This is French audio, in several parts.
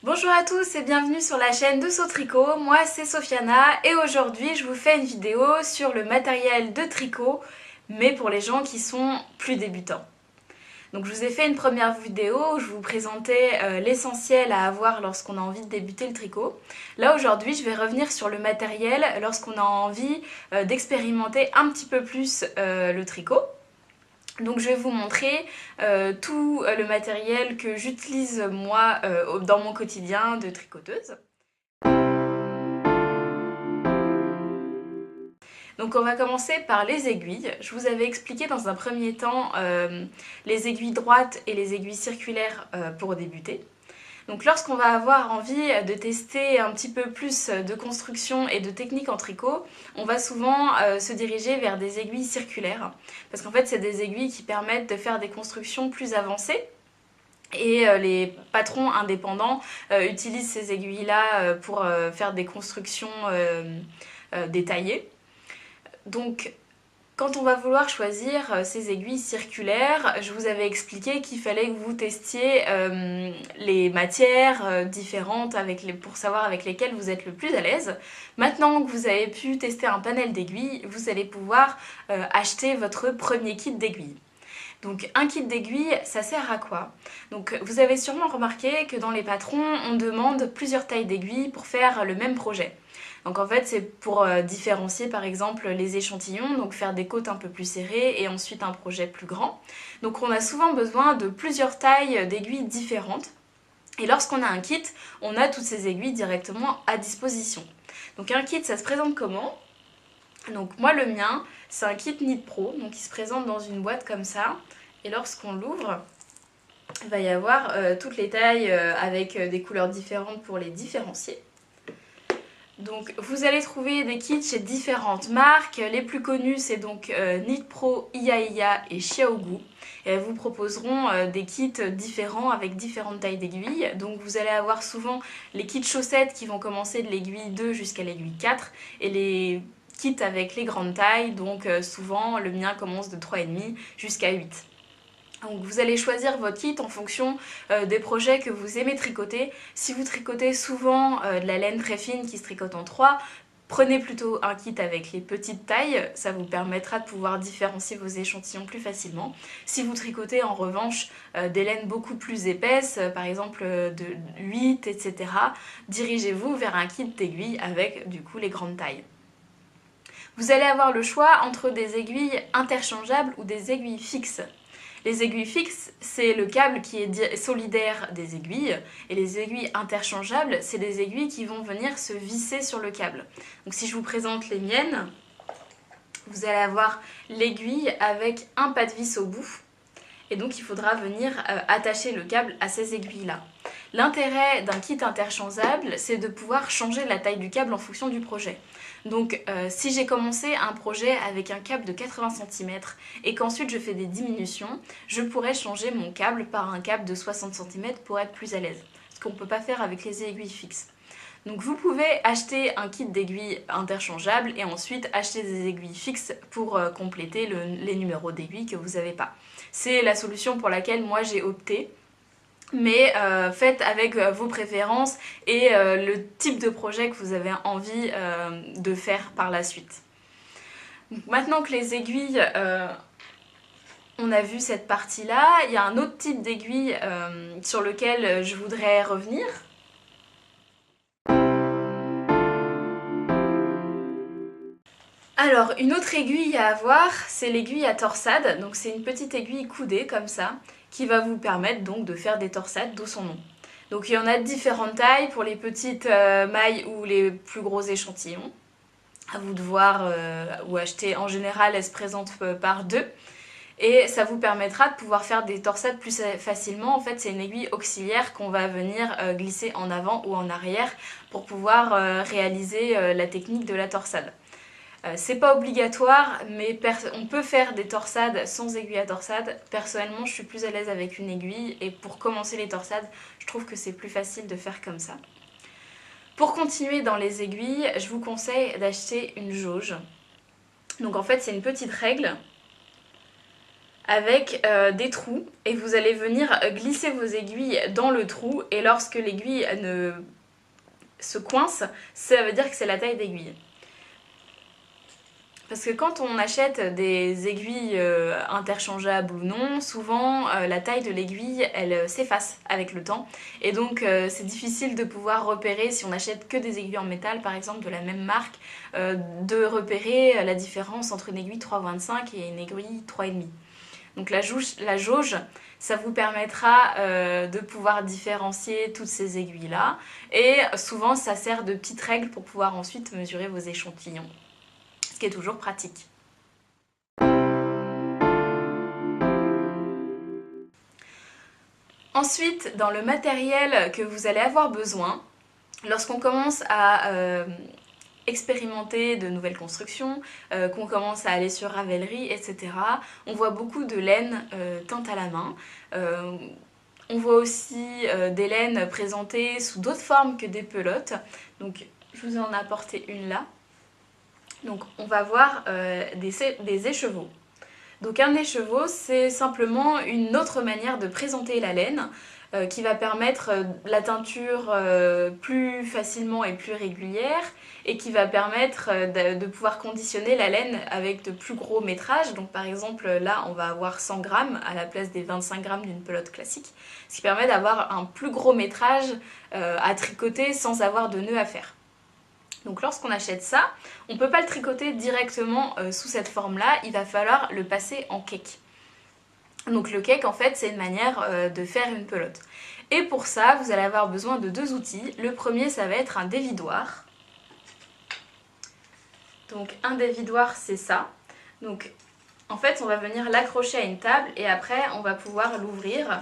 Bonjour à tous et bienvenue sur la chaîne de Saut Tricot, moi c'est Sofiana et aujourd'hui je vous fais une vidéo sur le matériel de tricot mais pour les gens qui sont plus débutants. Donc je vous ai fait une première vidéo où je vous présentais l'essentiel à avoir lorsqu'on a envie de débuter le tricot. Là aujourd'hui je vais revenir sur le matériel lorsqu'on a envie d'expérimenter un petit peu plus le tricot. Donc je vais vous montrer tout le matériel que j'utilise moi dans mon quotidien de tricoteuse. Donc on va commencer par les aiguilles. Je vous avais expliqué dans un premier temps les aiguilles droites et les aiguilles circulaires pour débuter. Donc lorsqu'on va avoir envie de tester un petit peu plus de construction et de technique en tricot, on va souvent se diriger vers des aiguilles circulaires. Parce qu'en fait, c'est des aiguilles qui permettent de faire des constructions plus avancées. Et les patrons indépendants utilisent ces aiguilles-là pour faire des constructions détaillées. Donc quand on va vouloir choisir ces aiguilles circulaires, je vous avais expliqué qu'il fallait que vous testiez les matières différentes pour savoir avec lesquelles vous êtes le plus à l'aise. Maintenant que vous avez pu tester un panel d'aiguilles, vous allez pouvoir acheter votre premier kit d'aiguilles. Donc un kit d'aiguilles, ça sert à quoi? Donc vous avez sûrement remarqué que dans les patrons, on demande plusieurs tailles d'aiguilles pour faire le même projet. Donc en fait c'est pour différencier par exemple les échantillons, donc faire des côtes un peu plus serrées et ensuite un projet plus grand. Donc on a souvent besoin de plusieurs tailles d'aiguilles différentes. Et lorsqu'on a un kit, on a toutes ces aiguilles directement à disposition. Donc un kit ça se présente comment? Donc moi le mien c'est un kit Knit Pro, donc il se présente dans une boîte comme ça. Et lorsqu'on l'ouvre, il va y avoir toutes les tailles avec des couleurs différentes pour les différencier. Donc vous allez trouver des kits chez différentes marques. Les plus connues c'est donc Knit Pro, Iya et Xiaogu. Et elles vous proposeront des kits différents avec différentes tailles d'aiguilles. Donc vous allez avoir souvent les kits chaussettes qui vont commencer de l'aiguille 2 jusqu'à l'aiguille 4 et les kits avec les grandes tailles, donc souvent le mien commence de 3,5 jusqu'à 8. Donc vous allez choisir votre kit en fonction des projets que vous aimez tricoter. Si vous tricotez souvent de la laine très fine qui se tricote en 3, prenez plutôt un kit avec les petites tailles, ça vous permettra de pouvoir différencier vos échantillons plus facilement. Si vous tricotez en revanche des laines beaucoup plus épaisses, par exemple de 8, etc., dirigez-vous vers un kit d'aiguilles avec du coup les grandes tailles. Vous allez avoir le choix entre des aiguilles interchangeables ou des aiguilles fixes. Les aiguilles fixes, c'est le câble qui est solidaire des aiguilles, et les aiguilles interchangeables, c'est des aiguilles qui vont venir se visser sur le câble. Donc si je vous présente les miennes, vous allez avoir l'aiguille avec un pas de vis au bout, et donc il faudra venir attacher le câble à ces aiguilles-là. L'intérêt d'un kit interchangeable, c'est de pouvoir changer la taille du câble en fonction du projet. Donc si j'ai commencé un projet avec un câble de 80 cm et qu'ensuite je fais des diminutions, je pourrais changer mon câble par un câble de 60 cm pour être plus à l'aise. Ce qu'on ne peut pas faire avec les aiguilles fixes. Donc vous pouvez acheter un kit d'aiguilles interchangeables et ensuite acheter des aiguilles fixes pour compléter les numéros d'aiguilles que vous n'avez pas. C'est la solution pour laquelle moi j'ai opté. Mais faites avec vos préférences et le type de projet que vous avez envie de faire par la suite. Donc, maintenant que les aiguilles, on a vu cette partie-là, il y a un autre type d'aiguille sur lequel je voudrais revenir. Alors, une autre aiguille à avoir, c'est l'aiguille à torsade. Donc c'est une petite aiguille coudée comme ça, qui va vous permettre donc de faire des torsades, d'où son nom. Donc il y en a de différentes tailles pour les petites mailles ou les plus gros échantillons. À vous de voir ou acheter. En général, elle se présente par deux. Et ça vous permettra de pouvoir faire des torsades plus facilement. En fait, c'est une aiguille auxiliaire qu'on va venir glisser en avant ou en arrière pour pouvoir réaliser la technique de la torsade. C'est pas obligatoire, mais on peut faire des torsades sans aiguille à torsade. Personnellement, je suis plus à l'aise avec une aiguille et pour commencer les torsades, je trouve que c'est plus facile de faire comme ça. Pour continuer dans les aiguilles, je vous conseille d'acheter une jauge. Donc en fait, c'est une petite règle avec des trous et vous allez venir glisser vos aiguilles dans le trou et lorsque l'aiguille se coince, ça veut dire que c'est la taille d'aiguille. Parce que quand on achète des aiguilles interchangeables ou non, souvent la taille de l'aiguille elle s'efface avec le temps et donc c'est difficile de pouvoir repérer si on achète que des aiguilles en métal par exemple de la même marque, de repérer la différence entre une aiguille 3,25 et une aiguille 3,5. Donc la jauge, ça vous permettra de pouvoir différencier toutes ces aiguilles là et souvent ça sert de petite règle pour pouvoir ensuite mesurer vos échantillons. Ce qui est toujours pratique. Ensuite, dans le matériel que vous allez avoir besoin, lorsqu'on commence à expérimenter de nouvelles constructions, qu'on commence à aller sur Ravelry, etc., on voit beaucoup de laine teinte à la main. On voit aussi des laines présentées sous d'autres formes que des pelotes. Donc, je vous en ai apporté une là. Donc on va voir des écheveaux. Donc un écheveau, c'est simplement une autre manière de présenter la laine qui va permettre la teinture plus facilement et plus régulière et qui va permettre de pouvoir conditionner la laine avec de plus gros métrages. Donc par exemple là on va avoir 100 grammes à la place des 25 grammes d'une pelote classique, ce qui permet d'avoir un plus gros métrage à tricoter sans avoir de nœud à faire. Donc lorsqu'on achète ça, on ne peut pas le tricoter directement sous cette forme-là, il va falloir le passer en cake. Donc le cake en fait c'est une manière de faire une pelote. Et pour ça vous allez avoir besoin de deux outils. Le premier ça va être un dévidoir. Donc un dévidoir c'est ça. Donc en fait on va venir l'accrocher à une table et après on va pouvoir l'ouvrir.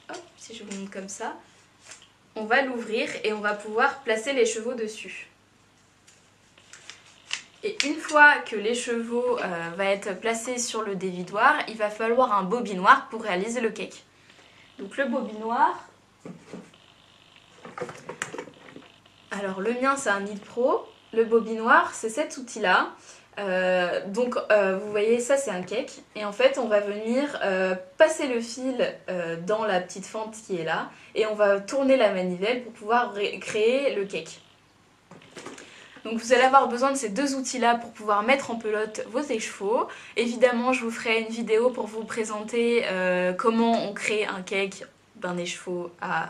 Hop, si je vous montre comme ça. On va l'ouvrir et on va pouvoir placer l'écheveau dessus. Et une fois que l'écheveau va être placé sur le dévidoir, il va falloir un bobinoir pour réaliser le cake. Donc le bobinoir, alors le mien c'est un Nid Pro, le bobinoir c'est cet outil là. Vous voyez ça c'est un cake et en fait on va venir passer le fil dans la petite fente qui est là et on va tourner la manivelle pour pouvoir créer le cake. Donc vous allez avoir besoin de ces deux outils là pour pouvoir mettre en pelote vos écheveaux. Évidemment je vous ferai une vidéo pour vous présenter comment on crée un cake d'un écheveau à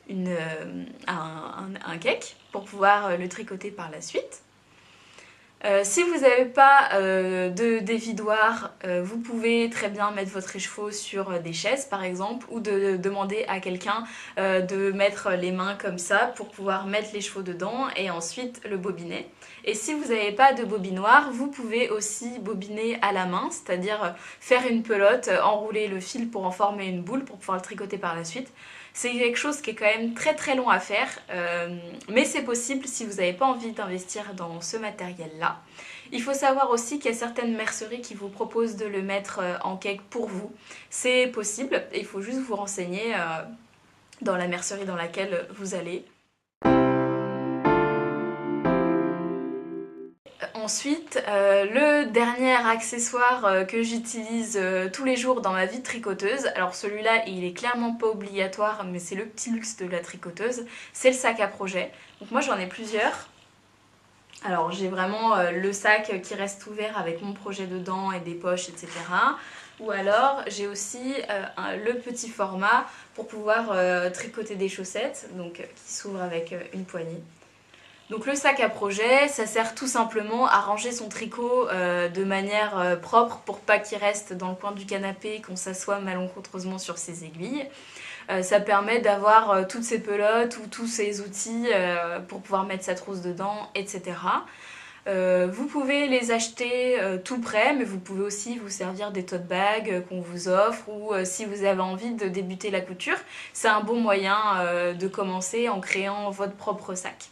un cake pour pouvoir le tricoter par la suite. Si vous n'avez pas de dévidoir, vous pouvez très bien mettre votre écheveau sur des chaises par exemple ou de demander à quelqu'un de mettre les mains comme ça pour pouvoir mettre l'écheveau dedans et ensuite le bobiner. Et si vous n'avez pas de bobinoir, vous pouvez aussi bobiner à la main, c'est-à-dire faire une pelote, enrouler le fil pour en former une boule pour pouvoir le tricoter par la suite. C'est quelque chose qui est quand même très très long à faire, mais c'est possible si vous n'avez pas envie d'investir dans ce matériel-là. Il faut savoir aussi qu'il y a certaines merceries qui vous proposent de le mettre en cake pour vous. C'est possible, il faut juste vous renseigner dans la mercerie dans laquelle vous allez. Ensuite, le dernier accessoire que j'utilise tous les jours dans ma vie de tricoteuse, alors celui-là il est clairement pas obligatoire mais c'est le petit luxe de la tricoteuse, c'est le sac à projet. Donc moi j'en ai plusieurs. Alors j'ai vraiment le sac qui reste ouvert avec mon projet dedans et des poches etc. Ou alors j'ai aussi le petit format pour pouvoir tricoter des chaussettes, donc qui s'ouvre avec une poignée. Donc le sac à projet, ça sert tout simplement à ranger son tricot de manière propre pour pas qu'il reste dans le coin du canapé, qu'on s'assoie malencontreusement sur ses aiguilles. Ça permet d'avoir toutes ces pelotes ou tous ces outils pour pouvoir mettre sa trousse dedans, etc. Vous pouvez les acheter tout prêts, mais vous pouvez aussi vous servir des tote bags qu'on vous offre ou si vous avez envie de débuter la couture, c'est un bon moyen de commencer en créant votre propre sac.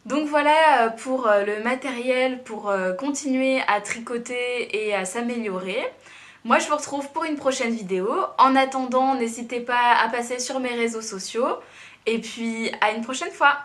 Donc voilà pour le matériel pour continuer à tricoter et à s'améliorer. Moi je vous retrouve pour une prochaine vidéo. En attendant, n'hésitez pas à passer sur mes réseaux sociaux et puis à une prochaine fois.